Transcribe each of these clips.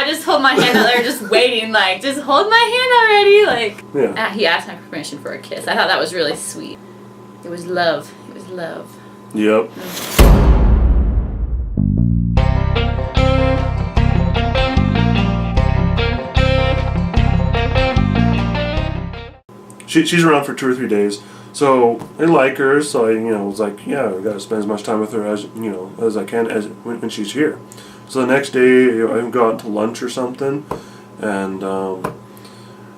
I just hold my hand out there just waiting, like, just hold my hand already. Like, yeah. He asked my permission for a kiss. I thought that was really sweet. It was love. It was love. Yep. She's around for 2 or 3 days, so I like her. So I, was like, yeah, I gotta spend as much time with her as as I can when she's here. So the next day, I go out to lunch or something, and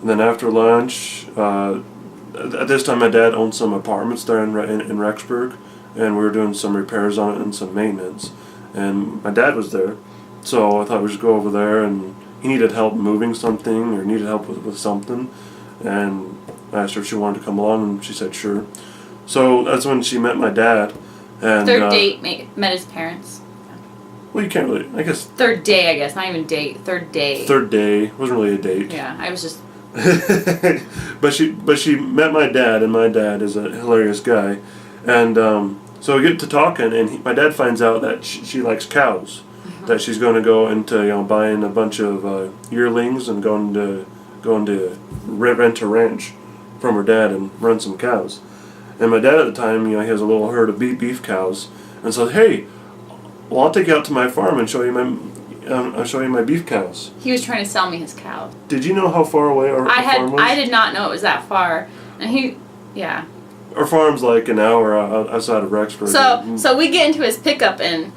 then after lunch, at this time my dad owned some apartments there in Rexburg, and we were doing some repairs on it and some maintenance, and my dad was there, so I thought we should go over there, and he needed help moving something or needed help with something, and I asked her if she wanted to come along, and she said sure. So that's when she met my dad. And third date, met his parents. Well, you can't really, I guess. Third day, I guess. Not even date. Third day. Third day. Wasn't really a date. Yeah, I was just... but she met my dad, and my dad is a hilarious guy. And so we get to talking, and my dad finds out that she likes cows. Mm-hmm. That she's going to go into, buying a bunch of yearlings and going to rent a ranch from her dad and run some cows. And my dad at the time, he has a little herd of beef cows, and said, "Hey, well, I'll take you out to my farm and show you my beef cows." He was trying to sell me his cow. Did you know how far away our farm was? I did not know it was that far, and Our farm's like an hour outside of Rexburg. So we get into his pickup, and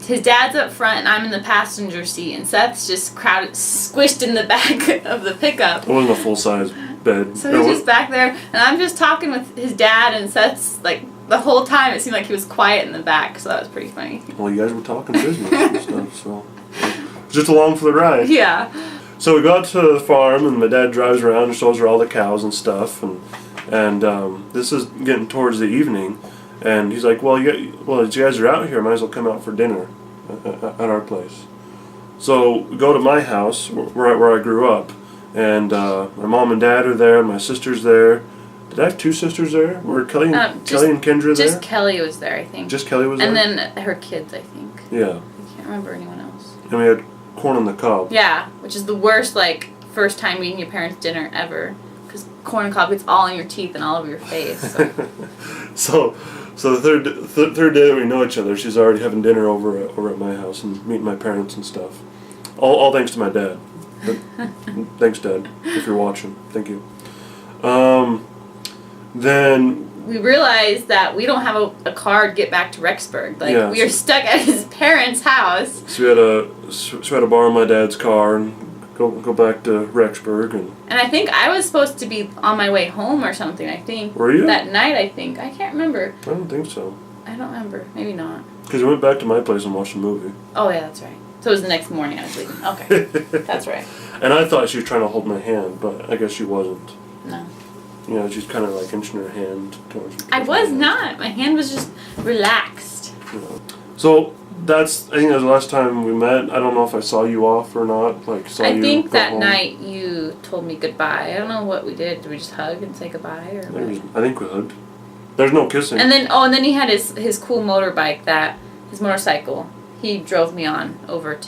his dad's up front, and I'm in the passenger seat, and Seth's just squished in the back of the pickup. It wasn't a full-size bed. So he's just back there, and I'm just talking with his dad, and Seth's, like, the whole time it seemed like he was quiet in the back, so that was pretty funny. Well, you guys were talking business and stuff, so just along for the ride. Yeah. So we go out to the farm, and my dad drives around and shows her all the cows and stuff, and this is getting towards the evening, and he's like, well, as you guys are out here, might as well come out for dinner at our place. So we go to my house, where I grew up, and my mom and dad are there, and my sister's there. Did I have 2 sisters there? Were Kelly and Kendra there? Just Kelly was there, I think. Just Kelly was there? And then her kids, I think. Yeah. I can't remember anyone else. And we had corn on the cob. Yeah, which is the worst, first time eating your parents' dinner ever. Because corn on the cob gets all in your teeth and all over your face. So, so the third day that we know each other, she's already having dinner over at my house and meeting my parents and stuff. All thanks to my dad. Thanks, Dad, if you're watching. Thank you. Then we realized that we don't have a car to get back to Rexburg. We are stuck at his parents' house. So we had to borrow my dad's car and go back to Rexburg. And I think I was supposed to be on my way home or something, I think. Were you? That night, I think. I can't remember. I don't think so. I don't remember. Maybe not. Because we went back to my place and watched a movie. Oh, yeah, that's right. So it was the next morning I was leaving. Okay. That's right. And I thought she was trying to hold my hand, but I guess she wasn't. No. She's kind of like inching her hand towards I was not. My hand was just relaxed. So I think that was the last time we met. I don't know if I saw you off or not. I think that night you told me goodbye. I don't know what we did. Did we just hug and say goodbye, or what? I think we hugged. There's no kissing. And then he had his cool motorbike, his motorcycle. He drove me on over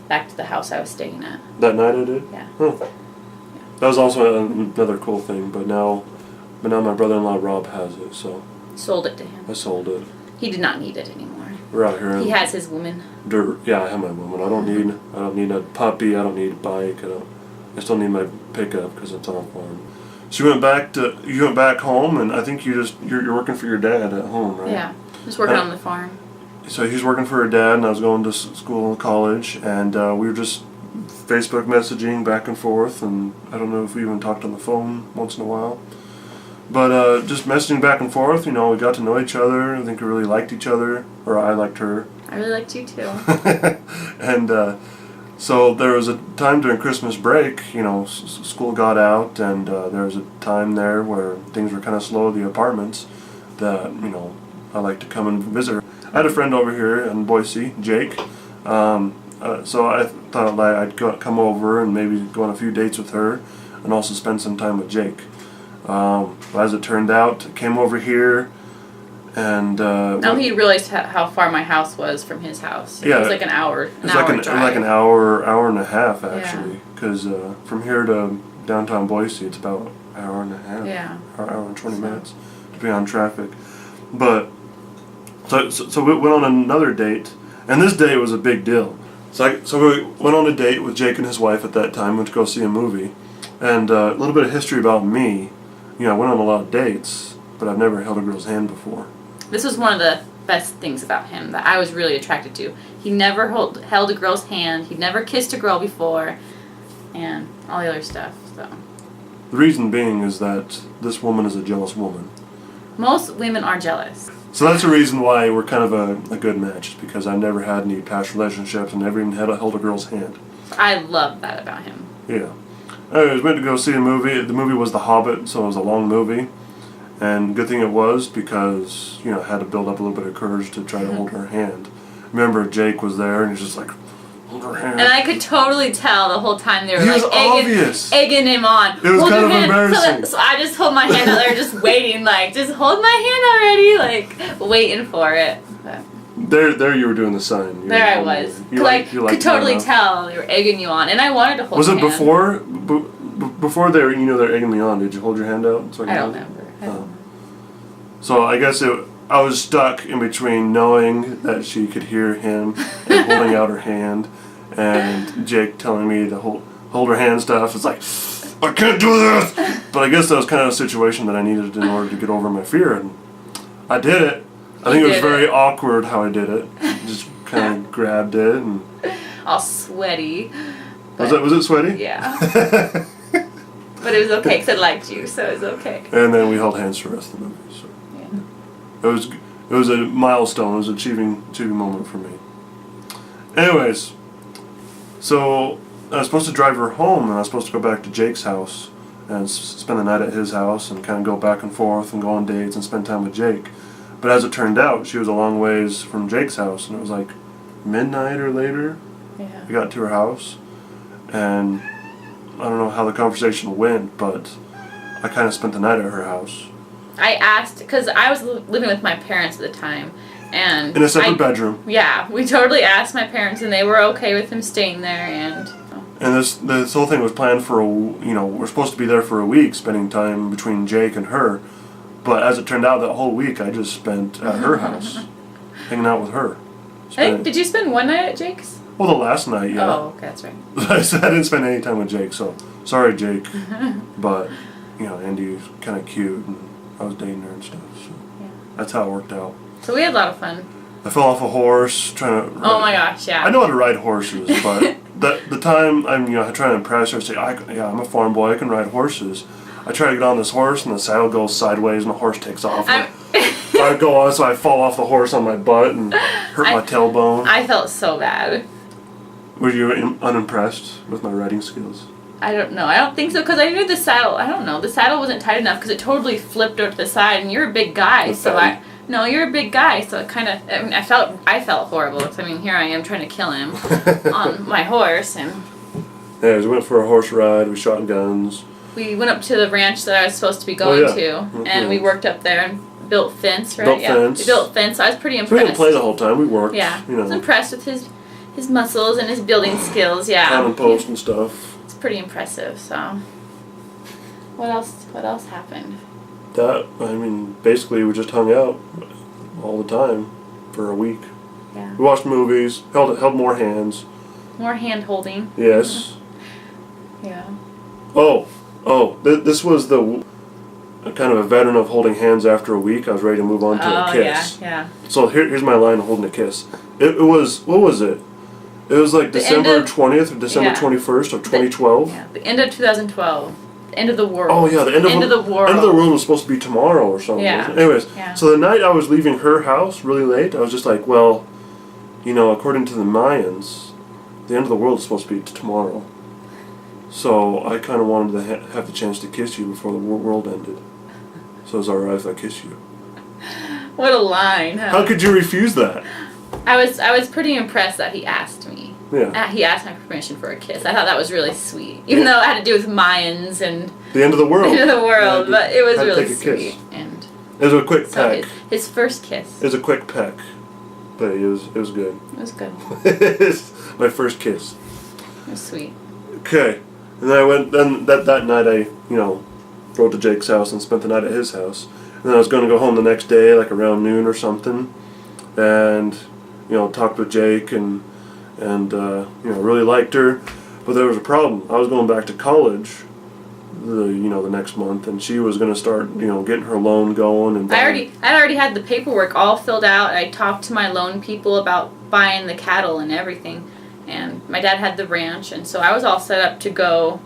back to the house I was staying at. That night I did? Yeah. Huh. That was also another cool thing, but now my brother-in-law Rob has it, so. Sold it to him. I sold it. He did not need it anymore. We're out here. He has his woman. Yeah, I have my woman. I don't need a puppy. I don't need a bike. I still need my pickup because it's on a farm. So you went back home, and I think you're working for your dad at home, right? Yeah, just working on the farm. So he's working for her dad, and I was going to school and college, and we were just Facebook messaging back and forth, and I don't know if we even talked on the phone once in a while. But just messaging back and forth, we got to know each other. I think we really liked each other, or I liked her. I really liked you too. And so there was a time during Christmas break, school got out, and there was a time there where things were kind of slow at the apartments that, I like to come and visit her. I had a friend over here in Boise, Jake. So I thought I'd come over and maybe go on a few dates with her and also spend some time with Jake. As it turned out, I came over here And no, he realized how far my house was from his house. It was like an hour. It was like an hour and a half actually, Yeah. because from here to downtown Boise, it's about an hour and a half. Yeah. Hour and 20 minutes, depending on traffic. But so we went on another date, and this date was a big deal. So we went on a date with Jake and his wife at that time. Went to go see a movie, and a little bit of history about me. You know, I went on a lot of dates, but I've never held a girl's hand before. This was one of the best things about him that I was really attracted to. He never held a girl's hand. He'd never kissed a girl before, and all the other stuff. So the reason being is that this woman is a jealous woman. Most women are jealous. So that's the reason why we're kind of a good match, because I've never had any past relationships and never even held a girl's hand. I love that about him. Yeah. Anyways, went to go see a movie. The movie was The Hobbit, so it was a long movie. And good thing it was, because, you know, I had to build up a little bit of courage to try to hold her hand. Remember, Jake was there, and he's just like, hold her hand. And I could totally tell the whole time they were egging him on. It was kind of embarrassing. So I just hold my hand out there, just waiting, like, just hold my hand already, like, waiting for it. But there you were doing the sign. there I was. Could totally tell they were egging you on, and I wanted to hold. Was it hand. before they were, they're egging me on? Did you hold your hand out? I don't remember. So I guess I was stuck in between knowing that she could hear him and holding out her hand, and Jake telling me to hold her hand stuff. It's like, I can't do this! But I guess that was kind of a situation that I needed in order to get over my fear, and I did it. I think it was very awkward how I did it. Just kind of grabbed it and... all sweaty. Was it sweaty? Yeah. But it was okay because I liked you, so it was okay. And then we held hands for the rest of the movie. So. Yeah. It was a milestone. It was an achieving moment for me. Anyways, so I was supposed to drive her home, and I was supposed to go back to Jake's house and spend the night at his house and kind of go back and forth and go on dates and spend time with Jake. But as it turned out, she was a long ways from Jake's house, and it was like midnight or later. Yeah. We got to her house, and I don't know how the conversation went, but I kind of spent the night at her house. I asked, because I was living with my parents at the time, and... in a separate bedroom. Yeah, we totally asked my parents, and they were okay with him staying there, and... And this whole thing was planned for we're supposed to be there for a week, spending time between Jake and her, but as it turned out, that whole week I just spent at her house, hanging out with her. Did you spend one night at Jake's? Well, the last night, yeah. Oh, okay, that's right. I didn't spend any time with Jake, so sorry, Jake. But, Andy was kind of cute, and I was dating her and stuff, so that's how it worked out. So we had a lot of fun. I fell off a horse trying to... Oh my gosh, yeah. I know how to ride horses, but the time I'm trying to impress her, say, I'm a farm boy, I can ride horses. I try to get on this horse, and the saddle goes sideways, and the horse takes off. I go on, so I fall off the horse on my butt and hurt my tailbone. I felt so bad. Were you unimpressed with my riding skills? I don't know. I don't think so, because I knew the saddle. I don't know. The saddle wasn't tight enough because it totally flipped over to the side, and you're a big guy, No, you're a big guy, so it kind of... I mean, I felt horrible, because, here I am trying to kill him on my horse, and... Yeah, we went for a horse ride, we shot guns. We went up to the ranch that I was supposed to be going to, and we worked up there and built fence, right? Fence. We built fence. I was pretty impressed. We didn't play the whole time, we worked. Yeah, I was impressed with his muscles and his building skills, yeah. Climbing posts and stuff. It's pretty impressive, so... What else happened? Basically we just hung out all the time for a week. Yeah. We watched movies, held more hands. More hand holding. Yes. Yeah. This was the kind of a veteran of holding hands after a week. I was ready to move on to a kiss. Yeah. So here's my line of holding a kiss. It was, what was it? It was like December 20th or December 21st of 2012. The end of 2012. End of the world. Oh yeah, the end of the world. End of the world was supposed to be tomorrow or something. Yeah. Anyways, so the night I was leaving her house really late, I was just like, well, according to the Mayans, the end of the world is supposed to be tomorrow. So I kind of wanted to have the chance to kiss you before the world ended. So it's alright if I kiss you. What a line, huh? How could you refuse that? I was pretty impressed that he asked me. Yeah. He asked my permission for a kiss. I thought that was really sweet. Even though it had to do with Mayans and... The end of the world. The end of the world, but it was really take a sweet. Kiss. And It was a quick So peck. his first kiss. It was a quick peck, but it was good. It was good. My first kiss. It was sweet. Okay, and then I went. Then that night I drove to Jake's house and spent the night at his house. And then I was going to go home the next day, like around noon or something, and talked with Jake and really liked her, but there was a problem. I was going back to college the next month, and she was going to start getting her loan going. And I already had the paperwork all filled out. I talked to my loan people about buying the cattle and everything, and my dad had the ranch, and so I was all set up to go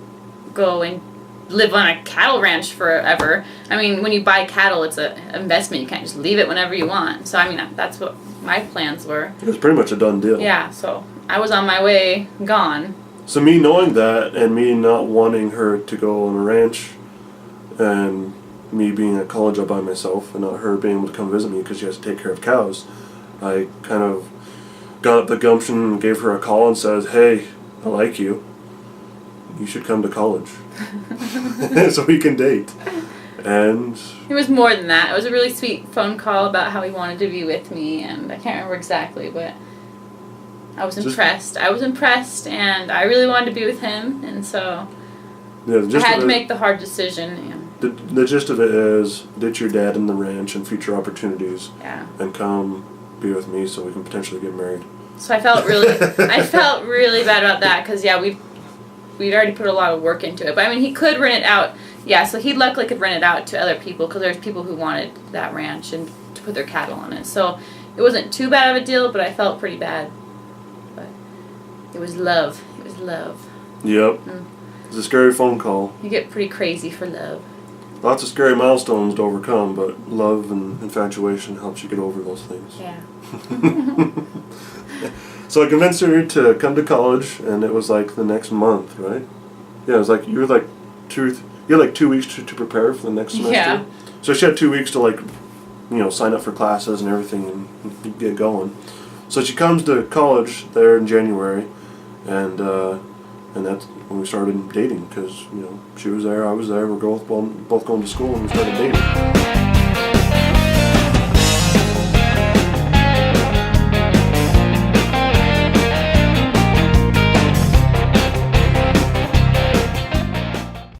and live on a cattle ranch forever. I mean, when you buy cattle, it's an investment. You can't just leave it whenever you want. So I mean, that's what my plans were. It was pretty much a done deal. Yeah, so I was on my way gone. So me knowing that, and me not wanting her to go on a ranch, and me being at college all by myself, and not her being able to come visit me because she has to take care of cows, I kind of got up the gumption and gave her a call and said, "Hey, I like you. You should come to college so we can date." And it was more than that. It was a really sweet phone call about how he wanted to be with me, and I can't remember exactly, but I was impressed. I was impressed, and I really wanted to be with him, and so I had to make the hard decision. The gist of it is ditch your dad in the ranch and future opportunities, and come be with me so we can potentially get married. So I felt really bad about that because we'd already put a lot of work into it. But I mean, he could rent it out. Yeah, so he luckily could rent it out to other people because there's people who wanted that ranch and to put their cattle on it. So it wasn't too bad of a deal, but I felt pretty bad. But it was love. It was love. Yep. It was a scary phone call. You get pretty crazy for love. Lots of scary milestones to overcome, but love and infatuation helps you get over those things. Yeah. So I convinced her to come to college, and it was like the next month, right? Yeah, it was like you had like 2 weeks to prepare for the next semester. Yeah. So she had 2 weeks to sign up for classes and everything and get going. So she comes to college there in January, and that's when we started dating because she was there, I was there, we're both going to school, and we started dating.